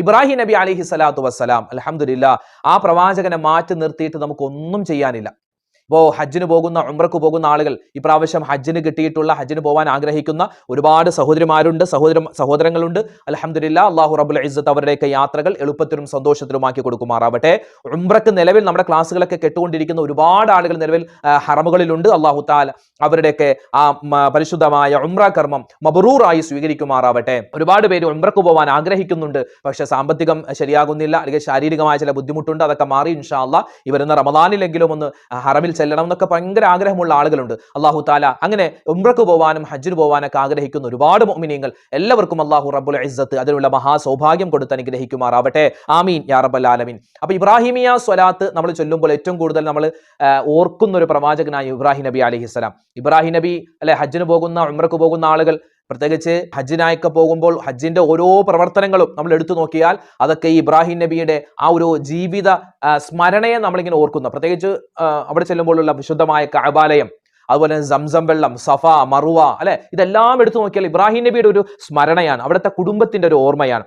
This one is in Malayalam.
ഇബ്രാഹിം നബി അലൈഹി സ്വലാത്തു വസ്സലാം, അൽഹംദുലില്ലാ, ആ പ്രവാചകനെ മാറ്റി നിർത്തിയിട്ട് നമുക്കൊന്നും ചെയ്യാനില്ല. ഇപ്പോൾ ഹജ്ജിന് പോകുന്ന, ഉംറക്ക് പോകുന്ന ആളുകൾ, ഇപ്രാവശ്യം ഹജ്ജിന് കിട്ടിയിട്ടുള്ള, ഹജ്ജിന് പോകാൻ ആഗ്രഹിക്കുന്ന ഒരുപാട് സഹോദരിമാരുണ്ട്, സഹോദരങ്ങളുണ്ട്. അൽഹംദുലില്ലാ, അല്ലാഹു റബ്ബുൽ ഇസ്സത്ത് അവരുടെയൊക്കെ യാത്രകൾ എളുപ്പത്തിലും സന്തോഷത്തിലുമാക്കി കൊടുക്കുമാറാവട്ടെ. ഉംറക്ക് നിലവിൽ നമ്മുടെ ക്ലാസ്സുകളൊക്കെ കേട്ടുകൊണ്ടിരിക്കുന്ന ഒരുപാട് ആളുകൾ നിലവിൽ ഹറമുകളിലുണ്ട്. അല്ലാഹു തആല അവരുടെയൊക്കെ ആ പരിശുദ്ധമായ ഉംറ കർമ്മം മബ്റൂറായി സ്വീകരിക്കുമാറാവട്ടെ. ഒരുപാട് പേര് ഉംറക്ക് പോകാൻ ആഗ്രഹിക്കുന്നുണ്ട്, പക്ഷെ സാമ്പത്തികം ശരിയാകുന്നില്ല, അല്ലെങ്കിൽ ശാരീരികമായ ചില ബുദ്ധിമുട്ടുണ്ട്. അതൊക്കെ മാറി ഇൻഷാ അല്ലാഹ് ഈ വരുന്ന റമദാനിലെങ്കിലും ഒന്ന് ഹറമിൽ ചെല്ലണം എന്നൊക്കെ ഭയങ്കര ആഗ്രഹമുള്ള ആളുകളുണ്ട്. അല്ലാഹു തആല അങ്ങനെ ഉംറക്ക് പോകാനും ഹജ്ജിന് പോകാനൊക്കെ ആഗ്രഹിക്കുന്ന ഒരുപാട് മുഅ്മിനീങ്ങൾ, എല്ലാവർക്കും അല്ലാഹു റബ്ബുൽ ഇസ്സത്ത് അതിനുള്ള മഹാസൗഭാഗ്യം കൊടുത്ത് അനുഗ്രഹിക്കുമാറാവട്ടെ. ആമീൻ യാ റബ്ബൽ ആലമീൻ. അപ്പൊ ഇബ്രാഹിമിയ സ്വലാത്ത് നമ്മൾ ചൊല്ലുമ്പോൾ ഏറ്റവും കൂടുതൽ നമ്മൾ ഓർക്കുന്ന ഒരു പ്രവാചകനായ ഇബ്രാഹിം നബി അലൈഹിസ്സലാം. ഇബ്രാഹിം നബി അല്ലെ, ഹജ്ജിന് പോകുന്ന, ഉംറക്ക് പോകുന്ന ആളുകൾ, പ്രത്യേകിച്ച് ഹജ്ജിനായൊക്കെ പോകുമ്പോൾ ഹജ്ജിന്റെ ഓരോ പ്രവർത്തനങ്ങളും നമ്മൾ എടുത്തു നോക്കിയാൽ അതൊക്കെ ഈ ഇബ്രാഹിം നബിയുടെ ആ ഒരു ജീവിത സ്മരണയെ നമ്മളിങ്ങനെ ഓർക്കുന്നു. പ്രത്യേകിച്ച് അവിടെ ചെല്ലുമ്പോഴുള്ള വിശുദ്ധമായ കഅബാലയം, അതുപോലെ സംസം വെള്ളം, സഫ, മറുവ, അല്ലെ, ഇതെല്ലാം എടുത്തു നോക്കിയാൽ ഇബ്രാഹിം നബിയുടെ ഒരു സ്മരണയാണ്, അവിടുത്തെ കുടുംബത്തിന്റെ ഒരു ഓർമ്മയാണ്.